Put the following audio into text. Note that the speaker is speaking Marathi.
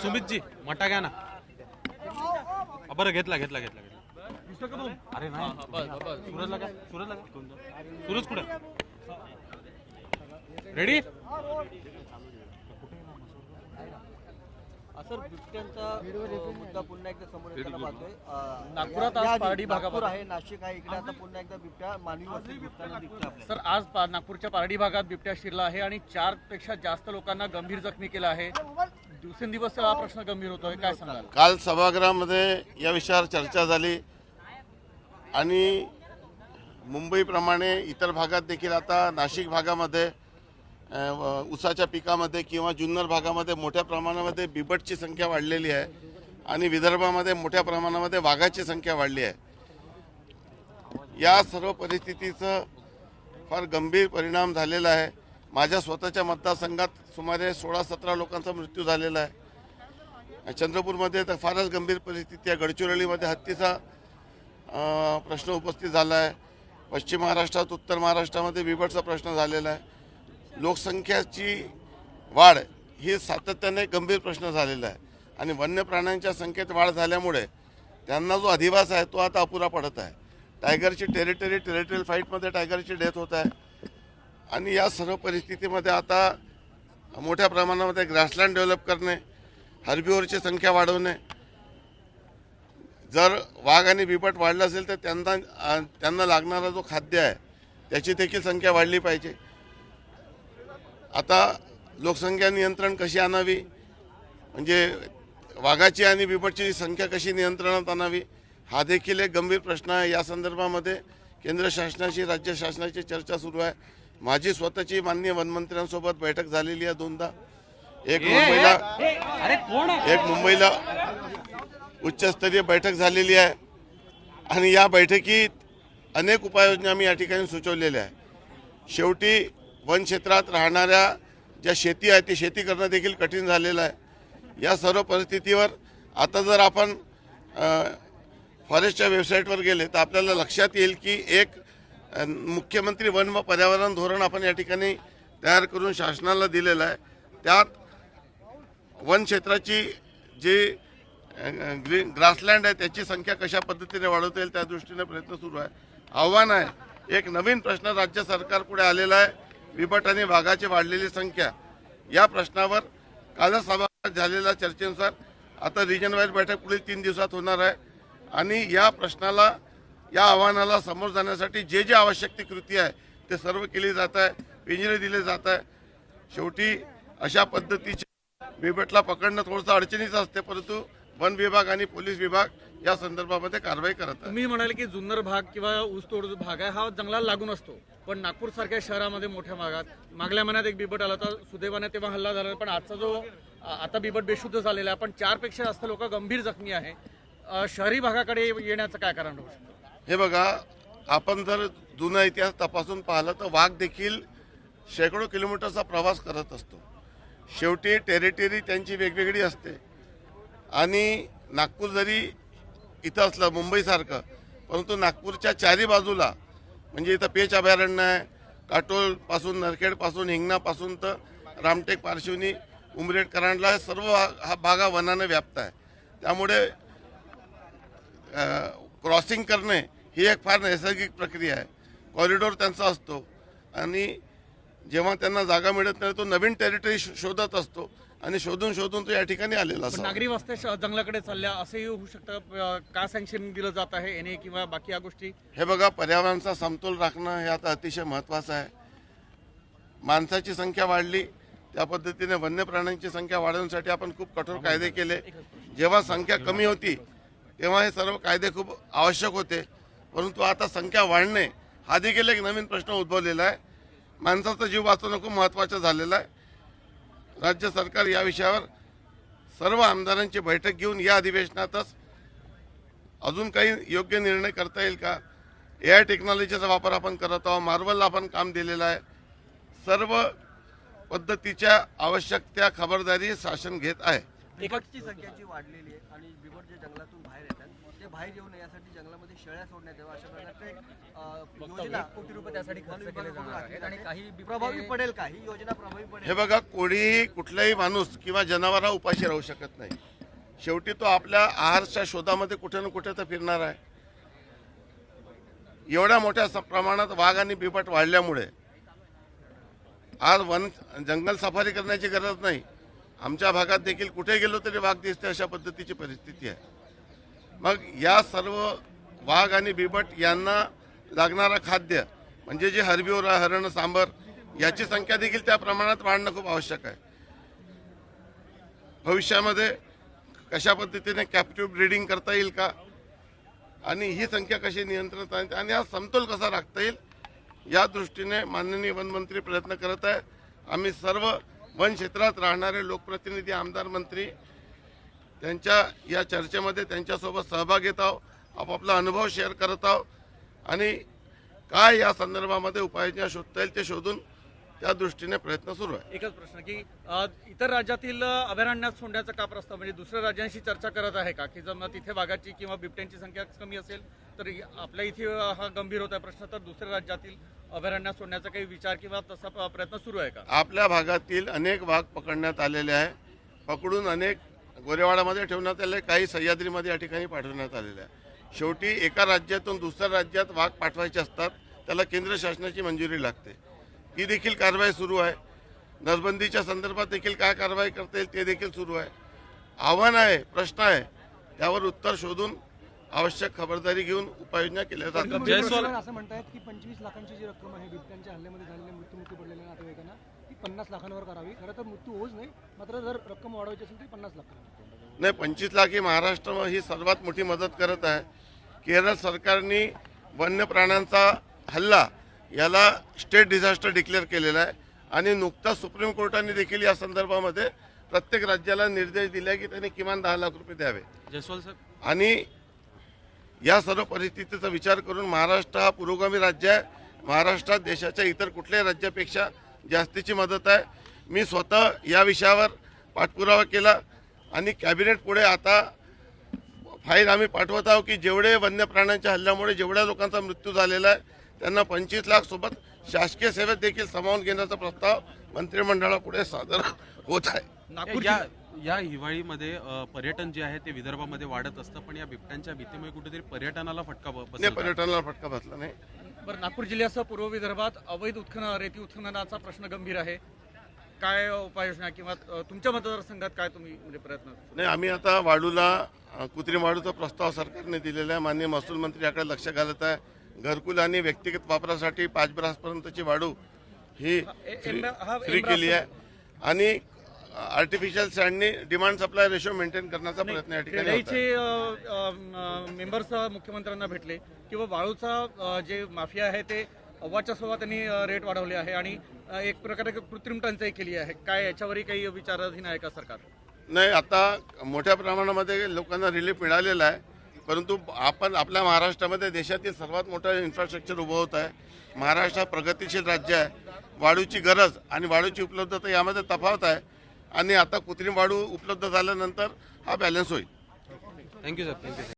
सुमितजी मटा घ्या ना. बरं घेतला घेतला घेतला घेतला. अरे नाही सूरजला काय सूरजला काय सूरज कुठे रेडी. सर बिबट्यांचा मुद्दा पुन्हा एकदा समोर येताना पाहतोय. नागपुरात आज पारडी भागामध्ये आहे, नाशिक आहे, इकडे आता पुन्हा एकदा बिबट्या मानवी वस्तीत बिबट्याला दिसतोय आपल्याला. सर आज नागपूरच्या पारडी भागात बिबट्या शिरला आहे आणि 4 पेक्षा जास्त लोकांना गंभीर जखमी केलं आहे. दिवसेंदिवस हा प्रश्न गंभीर होतोय, काय सांगाल? काल सभागृहामध्ये या विषयावर चर्चा झाली आणि मुंबईप्रमाणे इतर भागात देखील आता नाशिक भागामध्ये ऊसाच्या पिकामध्ये किंवा जुन्नर भागामध्ये मोठ्या प्रमाणामध्ये बिबटची संख्या वाढलेली आहे आणि विदर्भामध्ये मोठ्या प्रमाणामध्ये वाघाची संख्या वाढली आहे. या सर्व परिस्थितीचं फार गंभीर परिणाम झालेला आहे. माझ्या स्वतःच्या मतदारसंघात सुमारे 16-17 लोकांचा मृत्यू झालेला आहे. चंद्रपूरमध्ये तर फारच गंभीर परिस्थिती आहे. गडचिरोलीमध्ये हत्तीचा प्रश्न उपस्थित झाला आहे. पश्चिम महाराष्ट्रात उत्तर महाराष्ट्रामध्ये बिबटचा प्रश्न झालेला आहे. लोकसंख्येची वाढ ही सातत्याने गंभीर प्रश्न झालेला आहे आणि वन्य प्राण्यांच्या संख्येत वाढ झाल्यामुळे त्यांना जो अधिवास आहे तो आता अपुरा पडत आहे. टायगरची टेरिटोरियल फाईटमध्ये टायगरची डेथ होत आहे आणि या सर्व परिस्थितीमध्ये आता मोठ्या प्रमाणामध्ये ग्रासलँड डेव्हलप करणे, हर्बिव्हरची संख्या वाढवणे, जर वाघ आणि बिबट वाढलं असेल तर त्यांना लागणारा जो खाद्य आहे त्याची देखील संख्या वाढली पाहिजे. आता लोकसंख्या नियंत्रण कशी आणावी, म्हणजे वाघाची आणि बिबटची संख्या कशी नियंत्रणात आणावी हा देखील एक गंभीर प्रश्न आहे. या संदर्भामध्ये केंद्र शासनाची राज्य शासनाची चर्चा सुरू आहे. माझी स्वतःची माननीय वनमंत्र्यांसोबत बैठक झालेली आहे 2दा. एक मुंबईला उच्चस्तरीय बैठक झालेली आहे आणि या बैठकीत अनेक उपाययोजना आम्ही या ठिकाणी सुचवलेल्या आहे. शेवटी वन क्षेत्रात राहणाऱ्या ज्या शेती आहे ती शेती करणं देखील कठीण झालेलं आहे. या सर्व परिस्थितीवर आता जर आपण फॉरेस्टच्या वेबसाईटवर गेले तर आपल्याला लक्षात येईल की एक मुख्यमंत्री वन व पर्यावरण धोरण आपण या ठिकाणी तयार करून शासनाला दिलेलं आहे. त्यात वन क्षेत्राची जी ग्रासलँड आहे त्याची संख्या कशा पद्धतीने वाढवता येईल त्या दृष्टीने प्रयत्न सुरू आहे. आव्हान आहे. एक नवीन प्रश्न राज्य सरकारपुढे आलेला आहे. बिबट आणि वाघाची वाढलेली संख्या या प्रश्नावर कालच सभागृहात झालेल्या चर्चेनुसार आता रिजन वाईज बैठक पुढील 3 दिवसात होणार आहे आणि या प्रश्नाला या आव्हानाला समोर जाण्यासाठी जे जे आवश्यक ती कृती आहे ते सर्व केली जात आहे. पिंजरे दिले जात आहे. शेवटी अशा पद्धतीचे बिबटला पकडणं थोडंसं अडचणीचं असते, परंतु वन विभाग आणि पोलीस विभाग या संदर्भामध्ये कारवाई करत आहे. तुम्ही म्हणाले की जुन्नर भाग किंवा ऊसतोड भाग आहे हा जंगलाला लागून असतो, पण नागपूर सारख्या शहरामध्ये मोठ्या भागात मागल्या महिन्यात एक बिबट आला होता, सुदैवाने तेव्हा हल्ला झाला, पण आजचा जो आता बिबट बेशुद्ध झालेला आहे, पण 4 पेक्षा जास्त लोक गंभीर जखमी आहे. शहरी भागाकडे येण्याचं काय कारण होऊ शकतं? हे बघा, आपण जर जुना इतिहास तपासून पाहिलं तर वाघ देखील शेकडो किलोमीटरचा प्रवास करत असतो. शेवटी टेरिटरी त्यांची वेगवेगळी असते आणि नागपूर जरी इथं असलं मुंबईसारखं, परंतु नागपूरच्या 4ही बाजूला म्हणजे इथं पेच अभयारण्य आहे, काटोलपासून नरखेडपासून हिंगणापासून तर रामटेक पारशिवनी उमरेड करांडला सर्व हा भाग वनाने व्याप्त आहे. त्यामुळे क्रॉसिंग करणे ही एक फार नैसर्गिक प्रक्रिया आहे. कॉरिडॉर त्यांचा असतो आणि जेव्हा त्यांना जागा मिळत नाही तो नवीन टेरिटरी शोधत असतो आणि शोधून तो या ठिकाणी आलेला असतो. नागरी वस्त्या जंगलाकडे चालल्या असंही होऊ शकतं का? सँक्शन दिलं जात आहे एने किंवा बाकी या गोष्टी? हे बघा, पर्यावरणाचा समतोल राखणं हे आता अतिशय महत्त्वाचं आहे. माणसाची संख्या वाढली त्या पद्धतीने वन्य प्राण्यांची संख्या वाढवण्यासाठी आपण खूप कठोर कायदे केले. जेव्हा संख्या कमी होती तेव्हा हे सर्व कायदे खूप आवश्यक होते, परंतु आता संख्या वाढणे हा देखील एक नवीन प्रश्न उद्भवलेला आहे. माणसाचा जीव वाचवणं खूप महत्त्वाचं झालेलं आहे. राज्य सरकार या विषयावर सर्व आमदारांची बैठक घेऊन या अधिवेशनातच अजून काही योग्य निर्णय करता येईल का? AI टेक्नॉलॉजीचा वापर आपण करत आहोत. मार्वलला आपण काम दिलेलं आहे. सर्व पद्धतीच्या आवश्यक त्या खबरदारी शासन घेत आहे. बिबटची संख्या जी वाढलेली आहे आणि बिबट जे जंगलातून बाहेर येतात ते बाहेर येऊ नये यासाठी जंगलामध्ये शेळ्या सोडण्यात यावं अशा प्रकारचे योजना ₹1 कोटी त्यासाठी खर्च केले जाणार आहेत आणि काही बिबटे- प्रभावी पडेल का ही योजना प्रभावी पडेल? हे बघा, कोणी कुठलाही माणूस किंवा जनावरा उपाशी राहू शकत नाही. शेवटी तो आपल्या आहारच्या शोधामध्ये कुठे ना कुठे तर फिरणार आहे. एवढ्या मोठ्या प्रमाणात वाघ आणि बिबट वाढल्यामुळे आज जंगल सफारी करण्याची गरज नाही. आमच्या भागात देखील कुठे गेलो तरी वाघ दिसते, अशा पद्धतीची परिस्थिती आहे. मग या सर्व वाघ आणि बिबट यांना लागणारं खाद्य म्हणजे जे हरबिओरा, हरण, सांबर याची संख्या देखील त्या प्रमाणात वाढणं खूप आवश्यक आहे. भविष्यामध्ये कशा पद्धतीने कॅप्टिव्ह ब्रीडिंग करता येईल का आणि ही संख्या कशी नियंत्रणात आणता आणि हा समतोल कसा राखता येईल या दृष्टीने माननीय वनमंत्री प्रयत्न करत आहे. आम्ही सर्व वन क्षेत्रात राहणारे लोकप्रतिनिधी, आमदार, मंत्री त्यांच्या या चर्चेमध्ये त्यांच्यासोबत सहभाग घेत आहोत, आपापला अनुभव शेअर करत आहोत आणि काय या संदर्भामध्ये उपाययोजना शोधता येईल ते शोधून त्या दृष्टीने प्रयत्न सुरू आहे. एकच प्रश्न की इतर राज्यातील अभयारण्यात सोडण्याचा का प्रस्ताव म्हणजे दुसऱ्या राज्यांशी चर्चा करत आहे का की जर तिथे वाघाची किंवा बिबट्यांची संख्या कमी असेल तर आपल्या इथे हा गंभीर होत आहे प्रश्न, तर दुसऱ्या राज्यातील अभयारण्यात सोडण्याचा काही विचार किंवा तसा प्रयत्न सुरू आहे का? आपल्या भागातील अनेक वाघ पकडण्यात आलेले आहे. पकडून अनेक गोरेवाडामध्ये ठेवण्यात आले, काही सह्याद्रीमध्ये या ठिकाणी पाठवण्यात आलेले आहे. शेवटी एका राज्यातून दुसऱ्या राज्यात वाघ पाठवायचे असतात, त्याला केंद्र शासनाची मंजुरी लागते. ती देखील कारवाई सुरू आहे. नसबंदीच्या संदर्भात देखील काय कारवाई करता येईल ते देखील सुरू आहे. आव्हान आहे, प्रश्न आहे, त्यावर उत्तर शोधून आवश्यक खबरदारी घेऊन उपाययोजना केल्या जातात. जयस्वाल असं म्हणतायत की 25 लाखांची जी रक्कम आहे बिबट्यांच्या हल्ल्यामध्ये झालेल्या मृत्यू पडलेल्या नातेवाईकांना ती 50 लाखांवर करावी. खरं तर मृत्यू होऊच नाही, मात्र जर रक्कम वाढवायची असेल तर 50 लाख करावी. नाही, 25 लाख ही महाराष्ट्र ही सर्वात मोठी मदत करत आहे. केरळ सरकारने वन्य प्राण्यांचा हल्ला याला स्टेट डिझास्टर डिक्लेअर केलेला आहे आणि नुकताच सुप्रीम कोर्टाने देखील या संदर्भामध्ये प्रत्येक राज्याला निर्देश दिले की त्यांनी किमान 10 लाख रुपये द्यावे. जयस्वाल साहेब, आणि या सर्व परिस्थितीचा विचार करून महाराष्ट्र हा पुरोगामी राज्य आहे. महाराष्ट्रात देशाच्या इतर कुठल्याही राज्यापेक्षा जास्तीची मदत आहे. मी स्वतः या विषयावर पाठपुरावा केला आणि कॅबिनेट पुढे आता फाईल आम्ही पाठवत आहोत की जेवढे वन्य प्राण्यांच्या हल्ल्यामुळे जेवढ्या लोकांचा मृत्यू झालेला आहे त्यांना 25 लाख सोबत शासकीय सेवेत देखील सामावून घेण्याचा प्रस्ताव मंत्रिमंडळापुढे सादर होत आहे. नागपूर या हिवाळीमध्ये पर्यटन जे आहे ते विदर्भामध्ये वाढत असतं, पण या बिबट्यांच्या भीतीमुळे कुठेतरी पर्यटनाला फटका बसतो. नाही, पर्यटनाला फटका बसला नाही. बरं, नागपूर जिल्ह्यासह पूर्व विदर्भात अवैध रेती उत्खननाचा प्रश्न गंभीर आहे. काय उपाययोजना किंवा तुमच्या मतदारसंघात काय तुम्ही म्हणजे प्रयत्न? नाही, आम्ही आता वाळूला कृत्रिम वाळूचा प्रस्ताव सरकारने दिलेला आहे. माननीय महसूल मंत्री याकडे लक्ष घालत आहे. घरकुल आणि व्यक्तिगत वापरासाठी 5 ब्रासपर्यंतची वाळू ही फ्री केली आहे आणि आर्टिफिशियल सँडनी डिमांड सप्लाय रेशो मेंटेन करण्याचा प्रयत्न या ठिकाणी होत आहे. मेंबर्स मुख्यमंत्र्यांना भेटले किंवा वाळूचा जे माफिया आहे ते अव्वाच्या सव्वा त्यांनी रेट वाढवले आहे आणि एक प्रकारे कृत्रिम टंचाई केली आहे. काय याच्यावरही काही विचाराधीन आहे का सरकार? नाही, आता मोठ्या प्रमाणामध्ये लोकांना रिलीफ मिळालेला आहे, परंतु आपण आपल्या महाराष्ट्रामध्ये देशातील सर्वात मोठं इन्फ्रास्ट्रक्चर उभं होत आहे. महाराष्ट्र प्रगतिशील राज्य आहे. वाळूची गरज आणि वाळूची उपलब्धता यामध्ये तफावत आहे आणि आता कृत्रिम वाळू उपलब्ध झाल्यानंतर हा बॅलन्स होईल. Thank you sir, thank you.